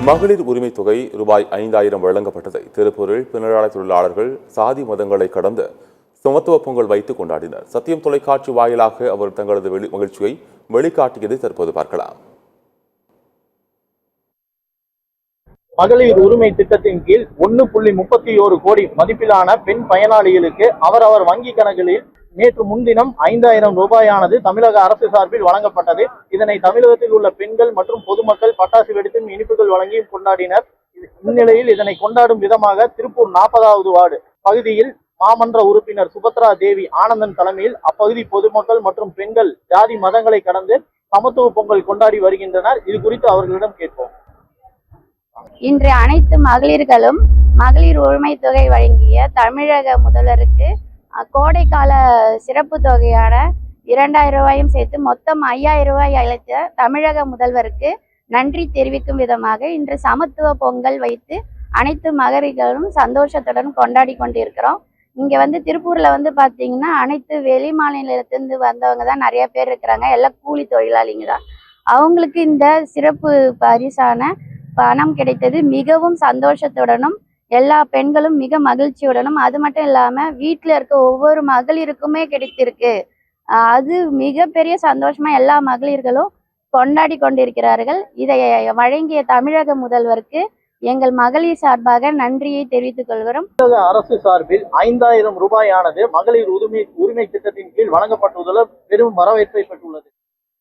மகளிர் உரிமை தொகை ரூபாய் 5000 வழங்கப்பட்டதை திருப்பூரில் பின்னலாடை தொழிலாளர்கள் சாதி மதங்களை கடந்து சமத்துவ பொங்கல் வைத்து கொண்டாடினர். சத்தியம் தொலைக்காட்சி வாயிலாக அவர் தங்களது மகிழ்ச்சியை வெளிக்காட்டியதை தற்போது பார்க்கலாம். மகளிர் உரிமை திட்டத்தின் கீழ் 1.31 கோடி மதிப்பிலான பெண் பயனாளிகளுக்கு அவரவர் வங்கி கணக்குகளில் நேற்று முன்தினம் 5000 ரூபாயானது தமிழக அரசு சார்பில் வழங்கப்பட்டது. இதனை தமிழகத்தில் உள்ள பெண்கள் மற்றும் பொதுமக்கள் பட்டாசு வெடித்தும் இனிப்புகள் வழங்கியும் கொண்டாடினர். இந்நிலையில் இதனை கொண்டாடும் விதமாக திருப்பூர் 40வது வார்டு பகுதியில் மாமன்ற உறுப்பினர் சுபத்ரா தேவி ஆனந்தன் தலைமையில் அப்பகுதி பொதுமக்கள் மற்றும் பெண்கள் ஜாதி மதங்களை கடந்து சமத்துவ பொங்கல் கொண்டாடி வருகின்றனர். இது குறித்து அவர்களிடம் கேட்போம். இன்று அனைத்து மகளிர்களும் மகளிர் உரிமை தொகை வழங்கிய தமிழக முதல்வருக்கு கோடைக்கால சிறப்பு தொகையான 2000 ரூபாயும் சேர்த்து மொத்தம் 5000 ரூபாய் அளித்த தமிழக முதல்வருக்கு நன்றி தெரிவிக்கும் விதமாக இன்று சமத்துவ பொங்கல் வைத்து அனைத்து மகளிர்களும் சந்தோஷத்துடன் கொண்டாடி கொண்டிருக்கிறோம். இங்கே திருப்பூரில் பார்த்தீங்கன்னா அனைத்து வெளி மாநிலத்திலிருந்து வந்தவங்க தான் நிறைய பேர் இருக்கிறாங்க. எல்லாம் கூலி தொழிலாளிங்க தான். அவங்களுக்கு இந்த சிறப்பு பரிசான பணம் கிடைத்தது மிகவும் சந்தோஷத்துடனும் எல்லா பெண்களும் மிக மகிழ்ச்சியுடனும், அது மட்டும் இல்லாமல் வீட்டில் இருக்க ஒவ்வொரு மகளிருக்குமே கிடைத்திருக்கு. அது மிகப்பெரிய சந்தோஷமா எல்லா மகளிர்களும் கொண்டாடி கொண்டிருக்கிறார்கள். இதை வழங்கிய தமிழக முதல்வருக்கு எங்கள் மகளிர் சார்பாக நன்றியை தெரிவித்துக் கொள்கிறோம். தமிழக அரசு சார்பில் 5000 ரூபாயானது மகளிர் உரிமை திட்டத்தின் கீழ் வழங்கப்பட்டுள்ளது பெரும் வரவேற்பை பெற்றுள்ளது.